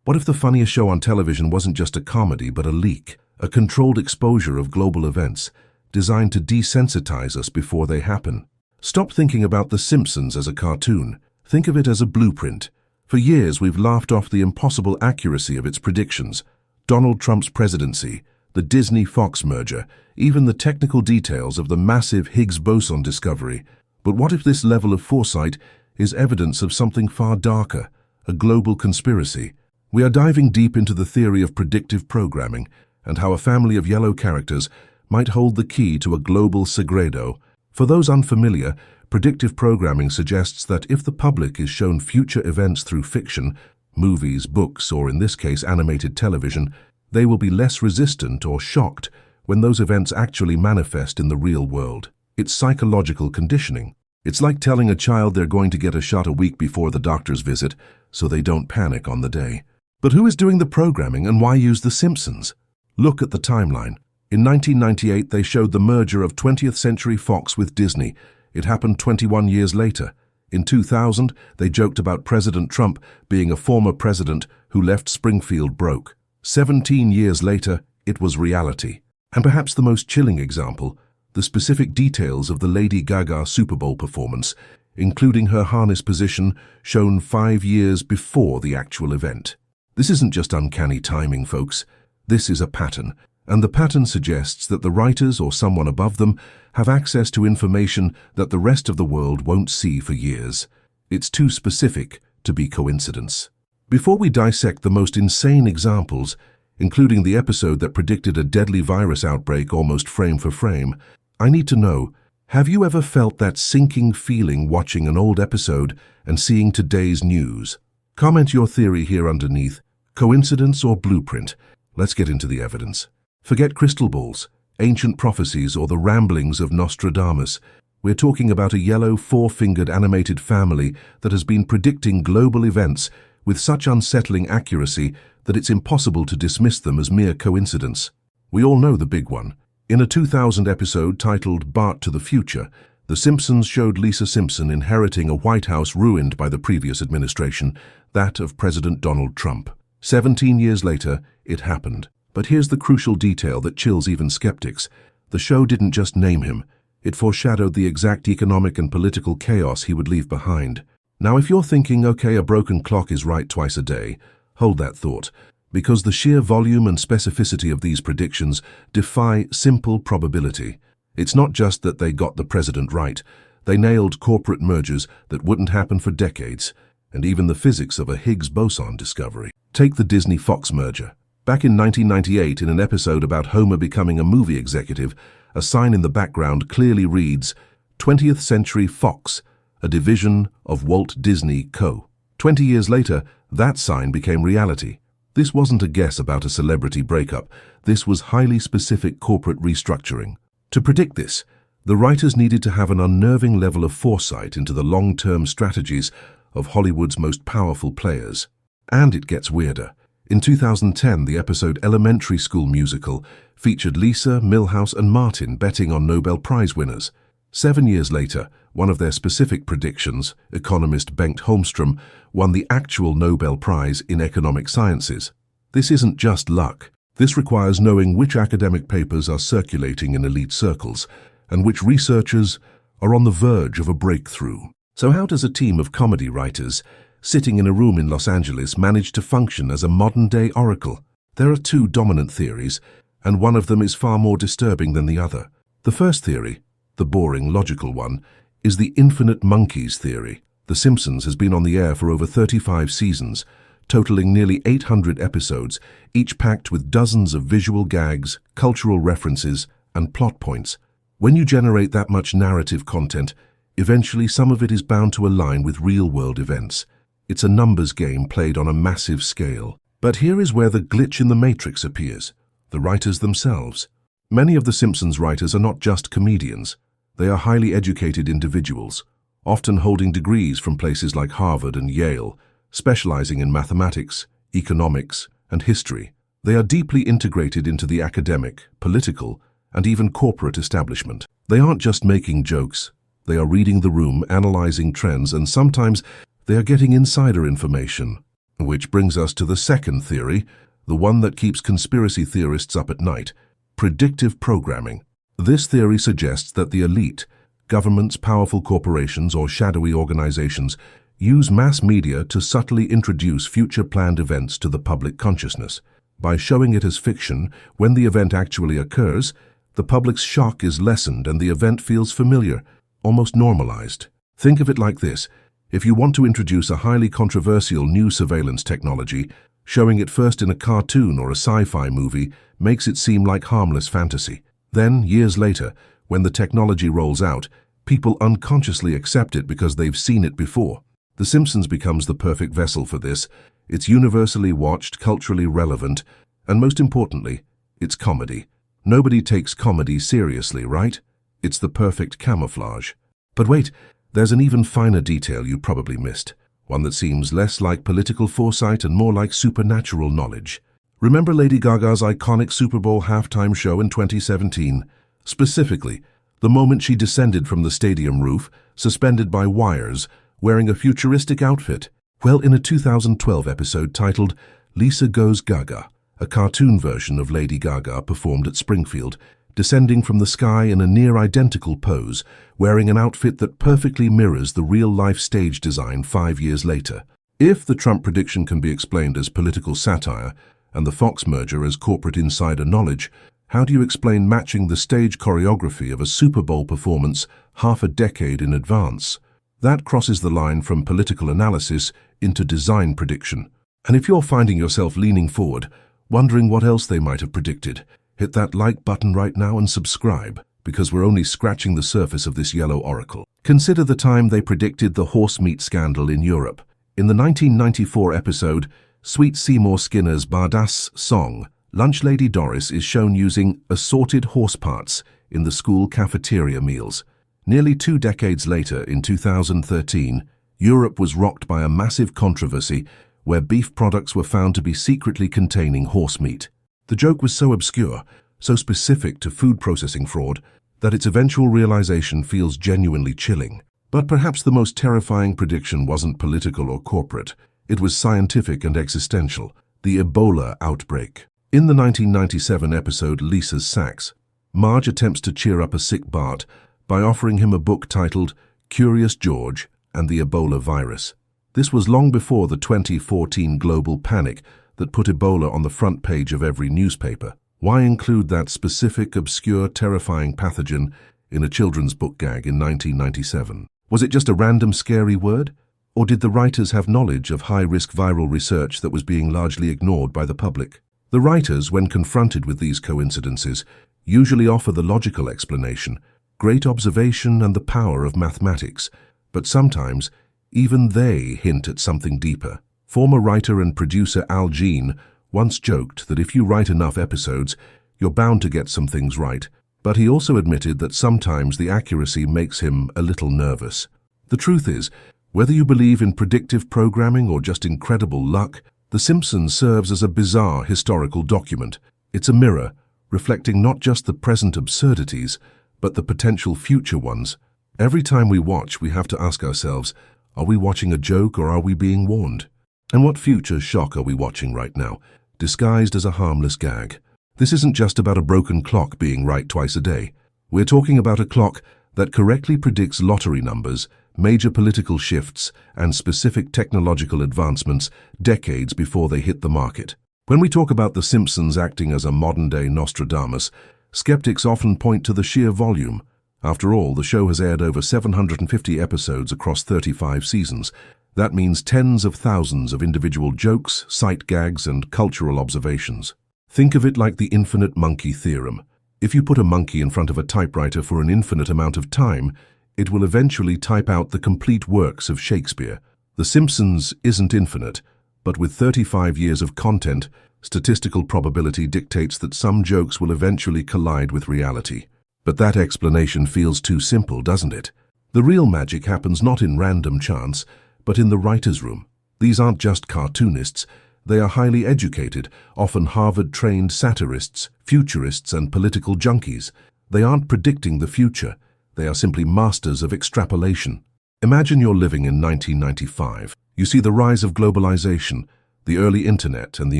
What if the funniest show on television wasn't just a comedy but a leak, a controlled exposure of global events, designed to desensitize us before they happen? Stop thinking about The Simpsons as a cartoon. Think of it as a blueprint. For years, we've laughed off the impossible accuracy of its predictions. Donald Trump's presidency, the Disney-Fox merger, even the technical details of the massive Higgs boson discovery. But what if this level of foresight is evidence of something far darker, a global conspiracy? We are diving deep into the theory of predictive programming and how a family of yellow characters might hold the key to a global segredo. For those unfamiliar, predictive programming suggests that if the public is shown future events through fiction, movies, books, or in this case animated television, they will be less resistant or shocked when those events actually manifest in the real world. It's psychological conditioning. It's like telling a child they're going to get a shot a week before the doctor's visit, so they don't panic on the day. But who is doing the programming and why use The Simpsons? Look at the timeline. In 1998, they showed the merger of 20th Century Fox with Disney. It happened 21 years later. In 2000, they joked about President Trump being a former president who left Springfield broke. 17 years later, it was reality. And perhaps the most chilling example, the specific details of the Lady Gaga Super Bowl performance, including her harness position, shown 5 years before the actual event. This isn't just uncanny timing, folks. This is a pattern. And the pattern suggests that the writers or someone above them have access to information that the rest of the world won't see for years. It's too specific to be coincidence. Before we dissect the most insane examples, including the episode that predicted a deadly virus outbreak almost frame for frame, I need to know, have you ever felt that sinking feeling watching an old episode and seeing today's news? Comment your theory here underneath. Coincidence or blueprint? Let's get into the evidence. Forget crystal balls, ancient prophecies, or the ramblings of Nostradamus. We're talking about a yellow, four-fingered animated family that has been predicting global events with such unsettling accuracy that it's impossible to dismiss them as mere coincidence. We all know the big one. In a 2000 episode titled Bart to the Future, The Simpsons showed Lisa Simpson inheriting a White House ruined by the previous administration, that of President Donald Trump. 17 years later, it happened. But here's the crucial detail that chills even skeptics. The show didn't just name him. It foreshadowed the exact economic and political chaos he would leave behind. Now, if you're thinking, okay, a broken clock is right twice a day, hold that thought, because the sheer volume and specificity of these predictions defy simple probability. It's not just that they got the president right. They nailed corporate mergers that wouldn't happen for decades, and even the physics of a Higgs boson discovery. Take the Disney-Fox merger. Back in 1998, in an episode about Homer becoming a movie executive, a sign in the background clearly reads, 20th Century Fox, a division of Walt Disney Co. 20 years later, that sign became reality. This wasn't a guess about a celebrity breakup. This was highly specific corporate restructuring. To predict this, the writers needed to have an unnerving level of foresight into the long-term strategies of Hollywood's most powerful players. And it gets weirder. In 2010, the episode Elementary School Musical featured Lisa, Milhouse, and Martin betting on Nobel Prize winners. 7 years later, one of their specific predictions, economist Bengt Holmstrom, won the actual Nobel Prize in Economic Sciences. This isn't just luck. This requires knowing which academic papers are circulating in elite circles and which researchers are on the verge of a breakthrough. So how does a team of comedy writers sitting in a room in Los Angeles manage to function as a modern-day oracle? There are two dominant theories, and one of them is far more disturbing than the other. The first theory, the boring, logical one, is the infinite monkeys theory. The Simpsons has been on the air for over 35 seasons, totaling nearly 800 episodes, each packed with dozens of visual gags, cultural references, and plot points. When you generate that much narrative content, eventually some of it is bound to align with real-world events. It's a numbers game played on a massive scale. But here is where the glitch in the matrix appears: the writers themselves. Many of The Simpsons writers are not just comedians. They are highly educated individuals, often holding degrees from places like Harvard and Yale, specializing in mathematics, economics, and history. They are deeply integrated into the academic, political, and even corporate establishment. They aren't just making jokes. They are reading the room, analyzing trends, and sometimes they are getting insider information. Which brings us to the second theory, the one that keeps conspiracy theorists up at night: predictive programming. This theory suggests that the elite, governments, powerful corporations, or shadowy organizations use mass media to subtly introduce future planned events to the public consciousness. By showing it as fiction, when the event actually occurs, the public's shock is lessened and the event feels familiar, almost normalized. Think of it like this. If you want to introduce a highly controversial new surveillance technology, showing it first in a cartoon or a sci-fi movie makes it seem like harmless fantasy. Then, years later, when the technology rolls out, people unconsciously accept it because they've seen it before. The Simpsons becomes the perfect vessel for this. It's universally watched, culturally relevant, and most importantly, it's comedy. Nobody takes comedy seriously, right? It's the perfect camouflage. But wait, there's an even finer detail you probably missed, one that seems less like political foresight and more like supernatural knowledge. Remember Lady Gaga's iconic Super Bowl halftime show in 2017? Specifically, the moment she descended from the stadium roof, suspended by wires, wearing a futuristic outfit. Well, in a 2012 episode titled Lisa Goes Gaga, a cartoon version of Lady Gaga performed at Springfield, descending from the sky in a near-identical pose, wearing an outfit that perfectly mirrors the real-life stage design 5 years later. If the Trump prediction can be explained as political satire and the Fox merger as corporate insider knowledge, how do you explain matching the stage choreography of a Super Bowl performance half a decade in advance? That crosses the line from political analysis into design prediction. And if you're finding yourself leaning forward, wondering what else they might have predicted, hit that like button right now and subscribe, because we're only scratching the surface of this yellow oracle. Consider the time they predicted the horse meat scandal in Europe. In the 1994 episode, Sweet Seymour Skinner's badass song, Lunch Lady Doris is shown using assorted horse parts in the school cafeteria meals. Nearly 2 decades later, in 2013, Europe was rocked by a massive controversy where beef products were found to be secretly containing horse meat. The joke was so obscure, so specific to food processing fraud, that its eventual realization feels genuinely chilling. But perhaps the most terrifying prediction wasn't political or corporate. It was scientific and existential: the Ebola outbreak. In the 1997 episode Lisa's Sacks, Marge attempts to cheer up a sick Bart by offering him a book titled Curious George and the Ebola Virus. This was long before the 2014 global panic that put Ebola on the front page of every newspaper. Why include that specific, obscure, terrifying pathogen in a children's book gag in 1997? Was it just a random scary word? Or did the writers have knowledge of high-risk viral research that was being largely ignored by the public? The writers, when confronted with these coincidences, usually offer the logical explanation: great observation and the power of mathematics, but sometimes even they hint at something deeper. Former writer and producer Al Jean once joked that if you write enough episodes, you're bound to get some things right, but he also admitted that sometimes the accuracy makes him a little nervous. The truth is, whether you believe in predictive programming or just incredible luck, The Simpsons serves as a bizarre historical document. It's a mirror, reflecting not just the present absurdities, but the potential future ones. Every time we watch, we have to ask ourselves, are we watching a joke or are we being warned? And what future shock are we watching right now, disguised as a harmless gag? This isn't just about a broken clock being right twice a day. We're talking about a clock that correctly predicts lottery numbers, major political shifts, and specific technological advancements decades before they hit the market. When we talk about The Simpsons acting as a modern-day Nostradamus, skeptics often point to the sheer volume. After all, the show has aired over 750 episodes across 35 seasons. That means tens of thousands of individual jokes, sight gags, and cultural observations. Think of it like the infinite monkey theorem. If you put a monkey in front of a typewriter for an infinite amount of time, it will eventually type out the complete works of Shakespeare. The Simpsons isn't infinite, but with 35 years of content, statistical probability dictates that some jokes will eventually collide with reality. But that explanation feels too simple, doesn't it? The real magic happens not in random chance, but in the writer's room. These aren't just cartoonists. They are highly educated, often Harvard-trained satirists, futurists, and political junkies. They aren't predicting the future. They are simply masters of extrapolation. Imagine you're living in 1995. You see the rise of globalization, the early internet, and the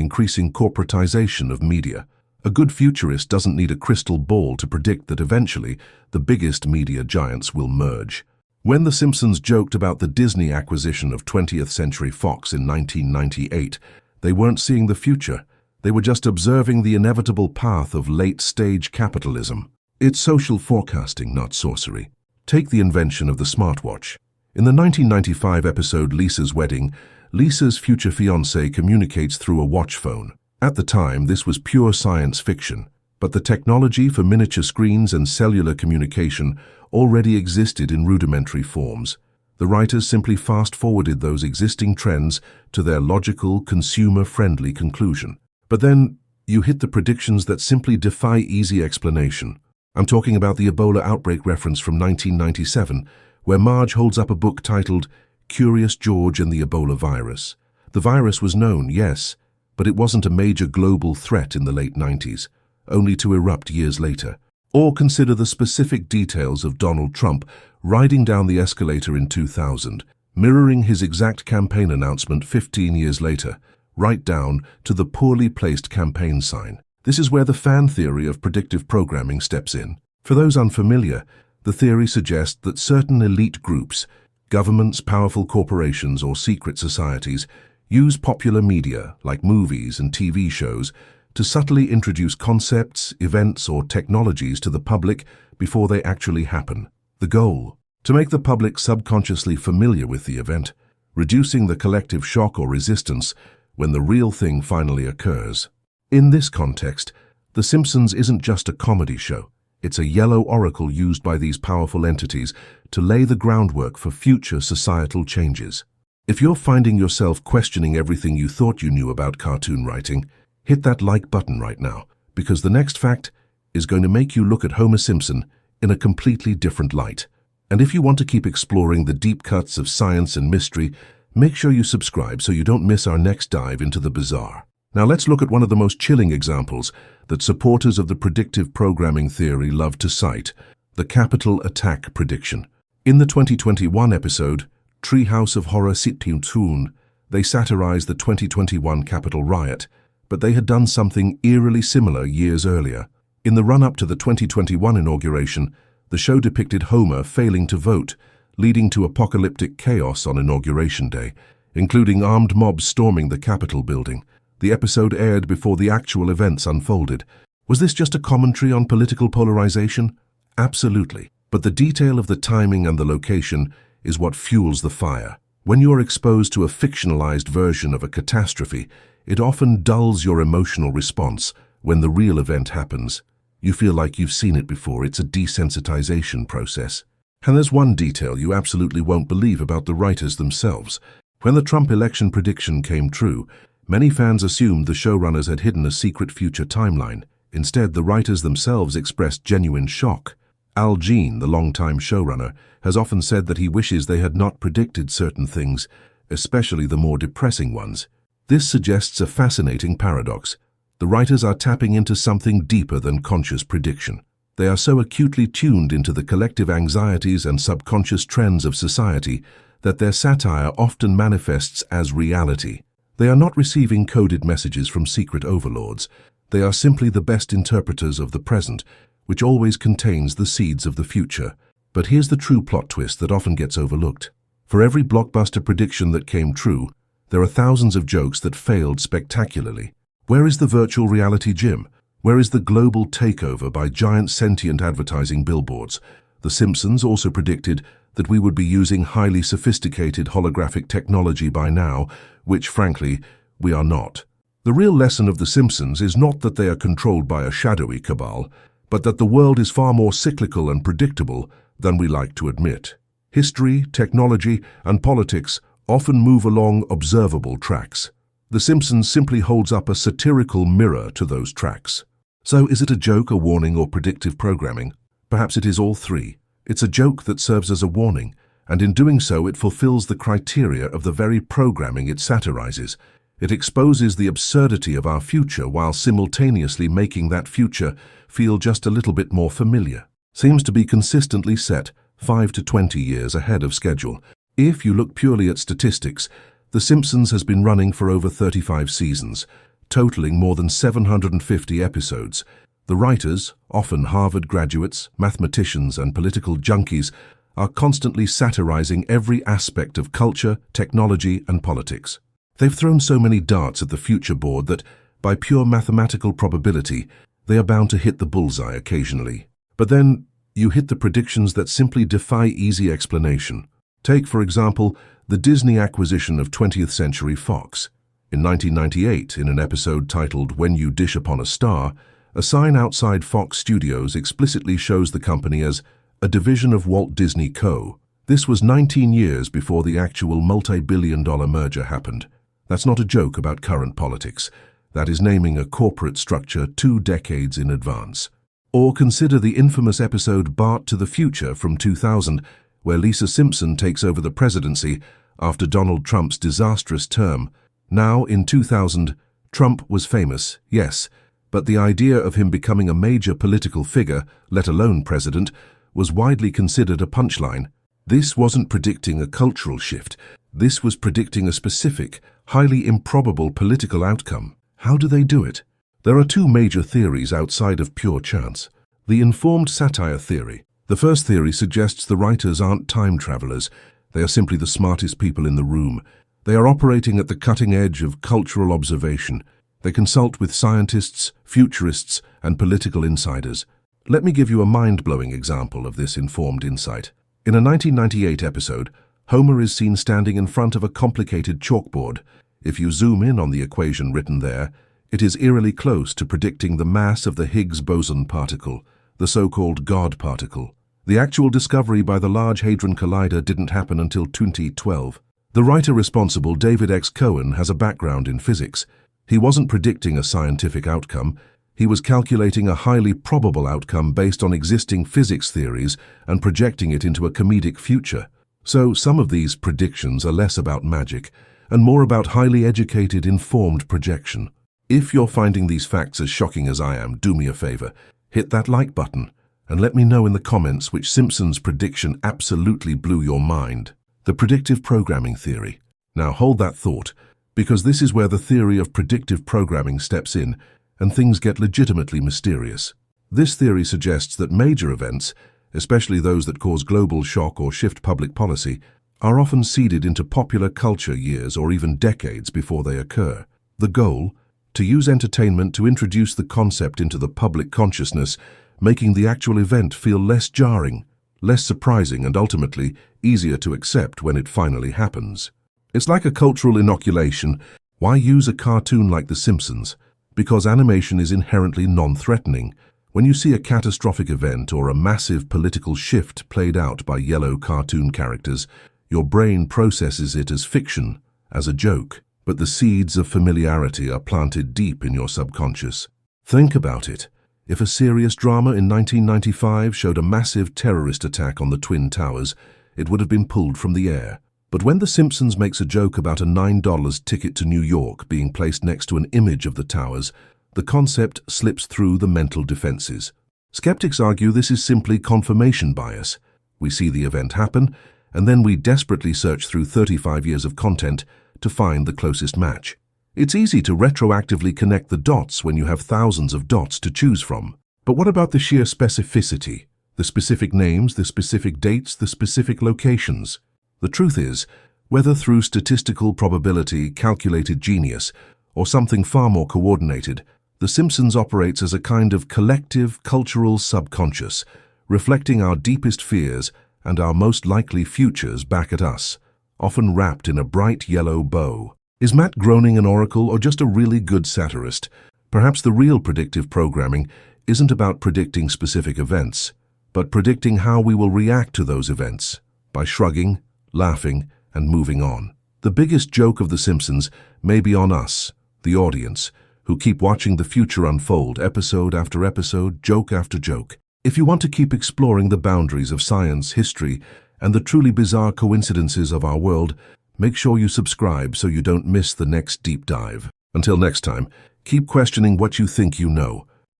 increasing corporatization of media. A good futurist doesn't need a crystal ball to predict that eventually the biggest media giants will merge. When The Simpsons joked about the Disney acquisition of 20th Century Fox in 1998, they weren't seeing the future. They were just observing the inevitable path of late-stage capitalism. It's social forecasting, not sorcery. Take the invention of the smartwatch. In the 1995 episode Lisa's Wedding, Lisa's future fiancé communicates through a watch phone. At the time, this was pure science fiction, but the technology for miniature screens and cellular communication already existed in rudimentary forms. The writers simply fast-forwarded those existing trends to their logical, consumer-friendly conclusion. But then, you hit the predictions that simply defy easy explanation. I'm talking about the Ebola outbreak reference from 1997, where Marge holds up a book titled Curious George and the Ebola Virus. The virus was known, yes, but it wasn't a major global threat in the late 90s, only to erupt years later. Or consider the specific details of Donald Trump riding down the escalator in 2000, mirroring his exact campaign announcement 15 years later, right down to the poorly placed campaign sign. This is where the fan theory of predictive programming steps in. For those unfamiliar, the theory suggests that certain elite groups, governments, powerful corporations, or secret societies, use popular media, like movies and TV shows, to subtly introduce concepts, events, or technologies to the public before they actually happen. The goal: to make the public subconsciously familiar with the event, reducing the collective shock or resistance when the real thing finally occurs. In this context, The Simpsons isn't just a comedy show. It's a yellow oracle used by these powerful entities to lay the groundwork for future societal changes. If you're finding yourself questioning everything you thought you knew about cartoon writing, hit that like button right now, because the next fact is going to make you look at Homer Simpson in a completely different light. And if you want to keep exploring the deep cuts of science and mystery, make sure you subscribe so you don't miss our next dive into the bizarre. Now let's look at one of the most chilling examples that supporters of the predictive programming theory love to cite: the capital attack prediction. In the 2021 episode, Treehouse of Horror Sitting, they satirized the 2021 Capitol riot, but they had done something eerily similar years earlier. In the run-up to the 2021 inauguration, the show depicted Homer failing to vote, leading to apocalyptic chaos on Inauguration Day, including armed mobs storming the Capitol building. The episode aired before the actual events unfolded. Was this just a commentary on political polarization? Absolutely. But the detail of the timing and the location is what fuels the fire. When you are exposed to a fictionalized version of a catastrophe, it often dulls your emotional response when the real event happens. You feel like you've seen it before. It's a desensitization process. And there's one detail you absolutely won't believe about the writers themselves. When the Trump election prediction came true, many fans assumed the showrunners had hidden a secret future timeline. Instead, the writers themselves expressed genuine shock. Al Jean, the longtime showrunner, has often said that he wishes they had not predicted certain things, especially the more depressing ones. This suggests a fascinating paradox. The writers are tapping into something deeper than conscious prediction. They are so acutely tuned into the collective anxieties and subconscious trends of society that their satire often manifests as reality. They are not receiving coded messages from secret overlords. They are simply the best interpreters of the present, which always contains the seeds of the future. But here's the true plot twist that often gets overlooked. For every blockbuster prediction that came true, there are thousands of jokes that failed spectacularly. Where is the virtual reality gym? Where is the global takeover by giant sentient advertising billboards? The Simpsons also predicted that we would be using highly sophisticated holographic technology by now, which, frankly, we are not. The real lesson of The Simpsons is not that they are controlled by a shadowy cabal, but that the world is far more cyclical and predictable than we like to admit. History, technology, and politics often move along observable tracks. The Simpsons simply holds up a satirical mirror to those tracks. So is it a joke, a warning, or predictive programming? Perhaps it is all three. It's a joke that serves as a warning, and in doing so it fulfills the criteria of the very programming it satirizes. It exposes the absurdity of our future while simultaneously making that future feel just a little bit more familiar. Seems to be consistently set 5 to 20 years ahead of schedule. If you look purely at statistics, The Simpsons has been running for over 35 seasons, totaling more than 750 episodes. The writers, often Harvard graduates, mathematicians, and political junkies, are constantly satirizing every aspect of culture, technology, and politics. They've thrown so many darts at the future board that, by pure mathematical probability, they are bound to hit the bullseye occasionally. But then, you hit the predictions that simply defy easy explanation. Take, for example, the Disney acquisition of 20th Century Fox. In 1998, in an episode titled When You Dish Upon a Star, a sign outside Fox Studios explicitly shows the company as a division of Walt Disney Co. This was 19 years before the actual multi-billion-dollar merger happened. That's not a joke about current politics. That is naming a corporate structure 2 decades in advance. Or consider the infamous episode Bart to the Future from 2000, where Lisa Simpson takes over the presidency after Donald Trump's disastrous term. Now, in 2000, Trump was famous, yes, but the idea of him becoming a major political figure, let alone president, was widely considered a punchline. This wasn't predicting a cultural shift. This was predicting a specific, highly improbable political outcome. How do they do it? There are 2 major theories outside of pure chance. The informed satire theory. The first theory suggests the writers aren't time travelers. They are simply the smartest people in the room. They are operating at the cutting edge of cultural observation. They consult with scientists, futurists, and political insiders. Let me give you a mind-blowing example of this informed insight. In a 1998 episode, Homer is seen standing in front of a complicated chalkboard. If you zoom in on the equation written there, it is eerily close to predicting the mass of the Higgs boson particle, the so-called God particle. The actual discovery by the Large Hadron Collider didn't happen until 2012. The writer responsible, David X. Cohen, has a background in physics. He wasn't predicting a scientific outcome. He was calculating a highly probable outcome based on existing physics theories and projecting it into a comedic future. So some of these predictions are less about magic and more about highly educated, informed projection. If you're finding these facts as shocking as I am, do me a favor, hit that like button and let me know in the comments which Simpsons prediction absolutely blew your mind. The predictive programming theory. Now hold that thought, because this is where the theory of predictive programming steps in and things get legitimately mysterious. This theory suggests that major events, especially those that cause global shock or shift public policy, are often seeded into popular culture years or even decades before they occur. The goal? To use entertainment to introduce the concept into the public consciousness, making the actual event feel less jarring, less surprising, and ultimately easier to accept when it finally happens. It's like a cultural inoculation. Why use a cartoon like The Simpsons? Because animation is inherently non-threatening. When you see a catastrophic event or a massive political shift played out by yellow cartoon characters, your brain processes it as fiction, as a joke. But the seeds of familiarity are planted deep in your subconscious. Think about it. If a serious drama in 1995 showed a massive terrorist attack on the Twin Towers, it would have been pulled from the air. But when The Simpsons makes a joke about a $9 ticket to New York being placed next to an image of the towers, the concept slips through the mental defenses. Skeptics argue this is simply confirmation bias. We see the event happen, and then we desperately search through 35 years of content to find the closest match. It's easy to retroactively connect the dots when you have thousands of dots to choose from. But what about the sheer specificity? The specific names, the specific dates, the specific locations? The truth is, whether through statistical probability, calculated genius, or something far more coordinated, The Simpsons operates as a kind of collective cultural subconscious, reflecting our deepest fears and our most likely futures back at us, often wrapped in a bright yellow bow. Is Matt Groening an oracle or just a really good satirist? Perhaps the real predictive programming isn't about predicting specific events, but predicting how we will react to those events, by shrugging, laughing, and moving on. The biggest joke of The Simpsons may be on us, the audience, who keep watching the future unfold episode after episode, joke after joke. If you want to keep exploring the boundaries of science, history, and the truly bizarre coincidences of our world, make sure you subscribe so you don't miss the next deep dive. Until next time, keep questioning what you think you know,